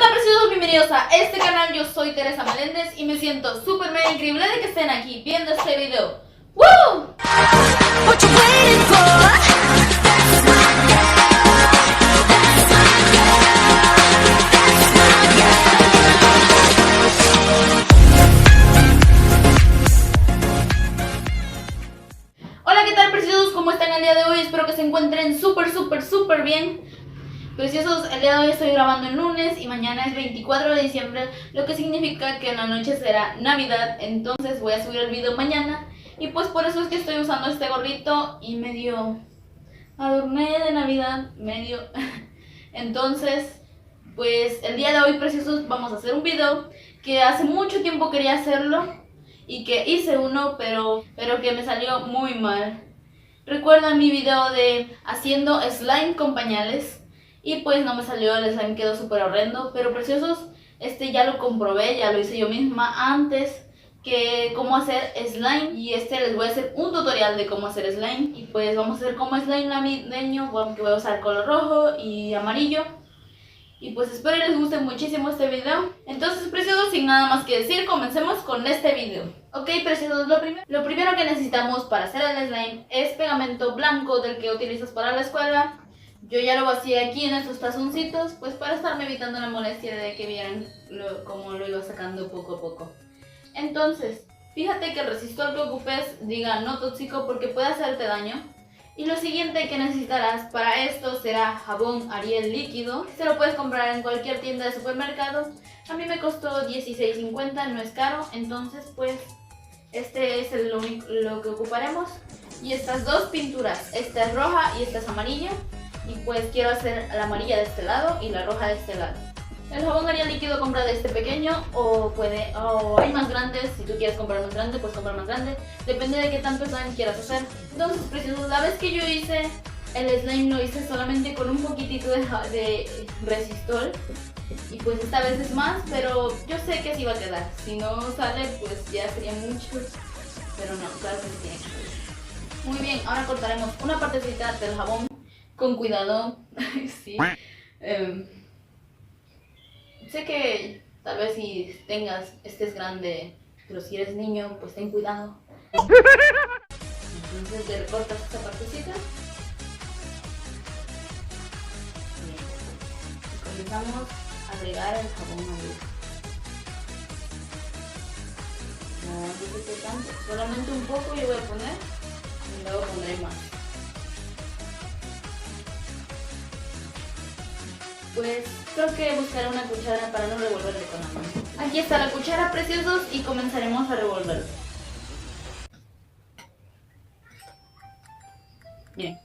Hola preciosos, bienvenidos a este canal. Yo soy Teresa Meléndez y me siento súper mega increíble de que estén aquí viendo este video. ¡Woo! What you waiting for? Hola, ¿qué tal preciosos? ¿Cómo están el día de hoy? Espero que se encuentren súper bien. Preciosos, el día de hoy estoy grabando el lunes y mañana es 24 de diciembre, lo que significa que en la noche será Navidad, entonces voy a subir el video mañana y pues por eso es que estoy usando este gorrito y medio adorné de Navidad, medio. Entonces, pues el día de hoy preciosos vamos a hacer un video que hace mucho tiempo quería hacerlo y que hice uno, pero que me salió muy mal. ¿Recuerdan mi video de haciendo slime con pañales? Y pues no me salió, el slime quedó súper horrendo. Pero preciosos, ya lo comprobé, ya lo hice yo misma antes que cómo hacer slime. Y les voy a hacer un tutorial de cómo hacer slime. Y pues vamos a hacer como slime navideño, que voy a usar color rojo y amarillo. Y pues espero les guste muchísimo este video. Entonces preciosos, sin nada más que decir, comencemos con este video. Ok preciosos, lo primero que necesitamos para hacer el slime es pegamento blanco del que utilizas para la escuela. Yo ya lo vacié aquí en estos tazoncitos, pues para estarme evitando la molestia de que vieran cómo lo iba sacando poco a poco. Entonces, fíjate que el resistor que ocupes diga no tóxico porque puede hacerte daño. Y lo siguiente que necesitarás para esto será jabón Ariel líquido. Se lo puedes comprar en cualquier tienda de supermercado. A mí me costó $16.50, no es caro. Entonces pues este es lo que ocuparemos. Y estas dos pinturas, esta es roja y esta es amarilla. Y pues quiero hacer la amarilla de este lado y la roja de este lado. El jabón Ariel líquido compra de este pequeño o hay más grandes. Si tú quieres comprar más grande, pues comprar más grande. Depende de qué tanto slime quieras hacer. Entonces, preciosos, la vez que yo hice el slime lo hice solamente con un poquitito de resistol. Y pues esta vez es más, pero yo sé que así va a quedar. Si no sale, pues ya sería mucho. Pero no, claro que sí tiene que salir. Muy bien, ahora cortaremos una partecita del jabón. Con cuidado. Sí. Sé que tal vez si estés grande, pero si eres niño, pues ten cuidado. Entonces le recortas esta partecita. Y comenzamos a agregar el jabón amarillo. No necesito tanto, solamente un poco yo voy a poner y luego pondré más. Pues creo que buscaré una cuchara para no revolverlo con la mano. Aquí está la cuchara, preciosos, y comenzaremos a revolverlo. Bien,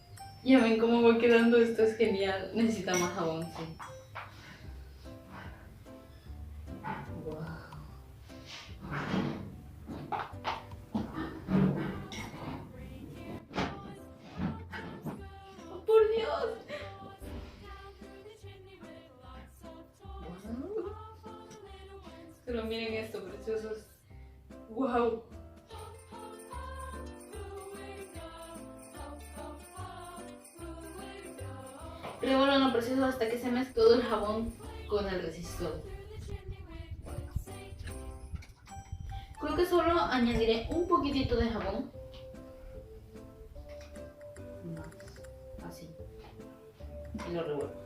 ya ven cómo va quedando, esto es genial. Necesita más jabón, sí. Wow. Oh, por Dios. Pero miren esto, preciosos. Wow. Revuélvanlo, preciosos, hasta que se mezcle todo el jabón con el resistor. Creo que solo añadiré un poquitito de jabón. Así. Y lo revuelvo.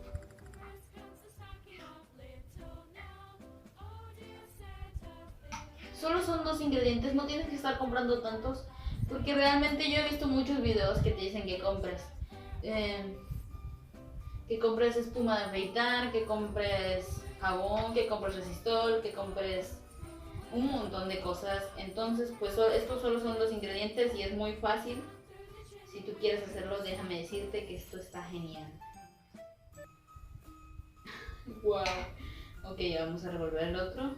Solo son dos ingredientes, no tienes que estar comprando tantos, porque realmente yo he visto muchos videos que te dicen que compres espuma de afeitar, que compres jabón, que compres resistor, que compres un montón de cosas. Entonces pues estos solo son dos ingredientes y es muy fácil. Si tú quieres hacerlo, déjame decirte que esto está genial. Wow. Ok, ya vamos a revolver el otro.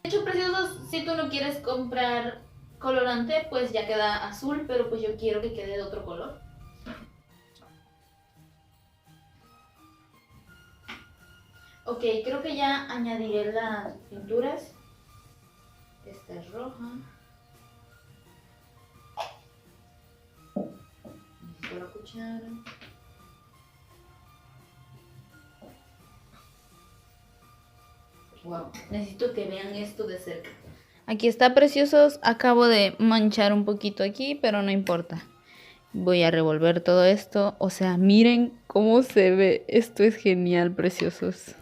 De hecho, preciosos, si tú no quieres comprar colorante, pues ya queda azul, pero pues yo quiero que quede de otro color. Ok, creo que ya añadiré las pinturas. Esta es roja. por la cuchara. Wow, necesito que vean esto de cerca. Aquí está, preciosos. Acabo de manchar un poquito aquí, pero no importa. Voy a revolver todo esto. O sea, miren cómo se ve. Esto es genial, preciosos.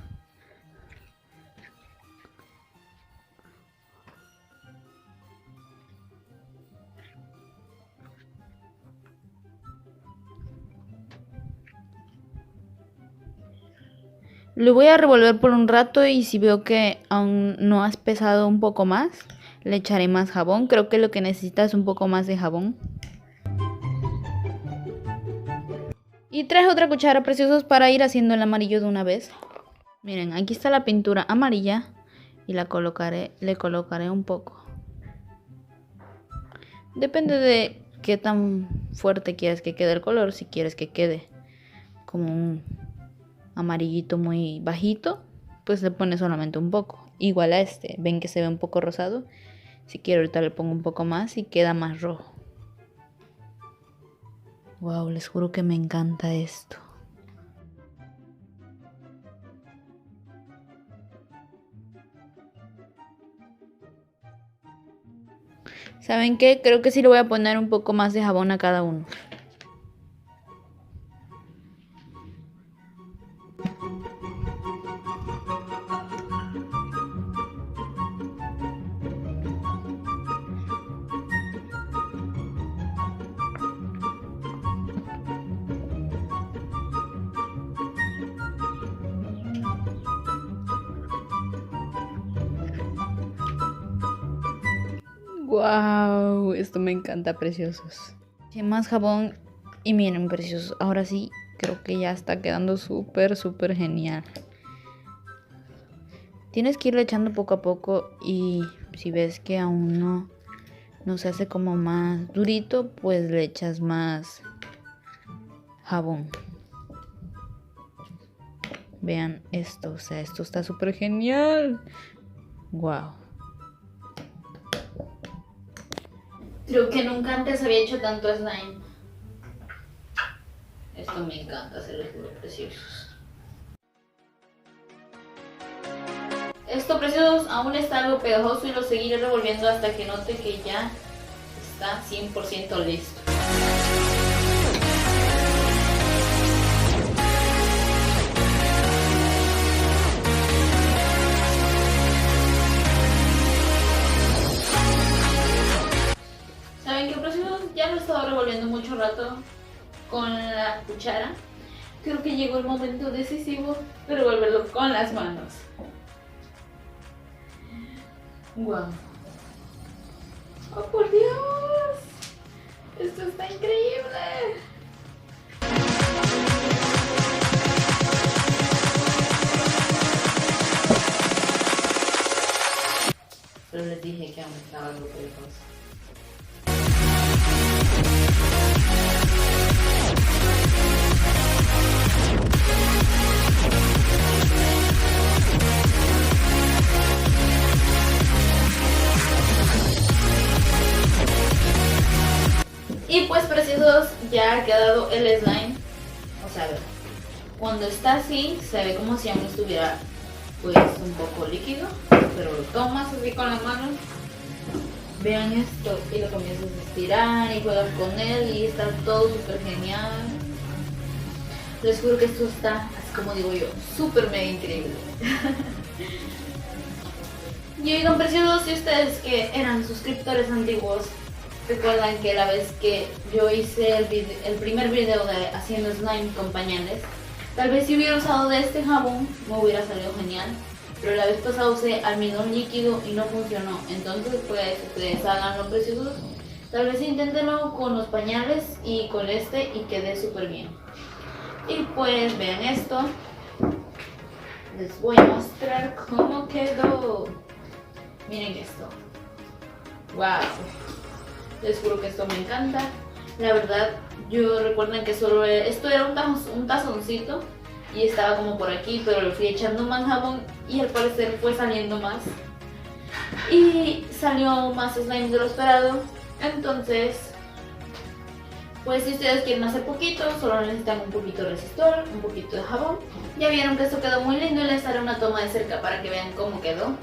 Lo voy a revolver por un rato y si veo que aún no has pesado un poco más, le echaré más jabón. Creo que lo que necesita es un poco más de jabón. Y traje otra cuchara, preciosos, para ir haciendo el amarillo de una vez. Miren, aquí está la pintura amarilla y le colocaré un poco. Depende de qué tan fuerte quieras que quede el color. Si quieres que quede como un amarillito muy bajito, pues le pones solamente un poco. Igual a este, ven que se ve un poco rosado. Si quiero ahorita le pongo un poco más y queda más rojo. Wow, les juro que me encanta esto. ¿Saben qué? Creo que sí le voy a poner un poco más de jabón a cada uno. Wow, esto me encanta, preciosos. Eché más jabón y miren, preciosos, ahora sí creo que ya está quedando súper genial. Tienes que irle echando poco a poco y si ves que aún no se hace como más durito, pues le echas más jabón. Vean esto, o sea, esto está súper genial. Wow. Creo que nunca antes había hecho tanto slime. Esto me encanta, se los juro, preciosos. Esto, preciosos, aún está algo pegajoso y lo seguiré revolviendo hasta que note que ya está 100% listo. ¿Saben qué, preciosos? Ya lo he estado revolviendo mucho rato con la cuchara. Creo que llegó el momento decisivo de revolverlo con las manos. ¡Wow! ¡Oh, por Dios! ¡Esto está increíble! Pero les dije que aún estaba algo pegajoso. Y pues, preciosos, ya ha quedado el slime. O sea, cuando está así, se ve como si aún estuviera pues un poco líquido, pero lo tomas así con la mano. Vean esto y lo comienzas a estirar y juegas con él y está todo súper genial. Les juro que esto está, así como digo yo, súper mega increíble. Y oigan, preciosos, si ustedes que eran suscriptores antiguos recuerdan que la vez que yo hice el primer video de haciendo slime con pañales, tal vez si hubiera usado de este jabón me hubiera salido genial, pero la vez pasada usé almidón líquido y no funcionó. Entonces pues ustedes háganlo, preciosos, tal vez inténtenlo con los pañales y con este y quede súper bien. Y pues vean esto, les voy a mostrar cómo quedó. Miren esto, wow. Les juro que esto me encanta. La verdad, yo recuerden que solo esto era un tazoncito y estaba como por aquí, pero le fui echando más jabón y al parecer fue saliendo más. Y salió más slime de lo esperado. Entonces, Pues si ustedes quieren hacer poquito, solo necesitan un poquito de resistor, un poquito de jabón. Ya vieron que esto quedó muy lindo y les haré una toma de cerca para que vean cómo quedó.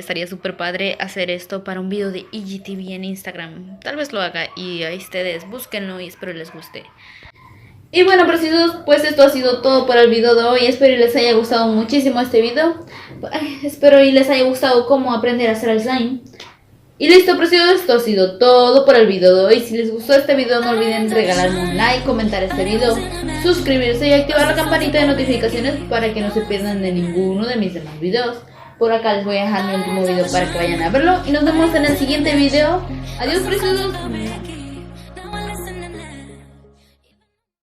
Estaría súper padre hacer esto para un video de IGTV en Instagram. Tal vez lo haga y ahí ustedes búsquenlo y espero les guste. Y bueno, preciosos, pues esto ha sido todo para el video de hoy. Espero y les haya gustado muchísimo este video. Espero y les haya gustado cómo aprender a hacer el slime. Y listo, preciosos, esto ha sido todo por el video de hoy. Si les gustó este video no olviden regalarme un like, comentar este video, suscribirse y activar la campanita de notificaciones para que no se pierdan de ninguno de mis demás videos. Por acá les voy a dejar mi último video para que vayan a verlo. Y nos vemos en el siguiente video. Adiós, preciosos.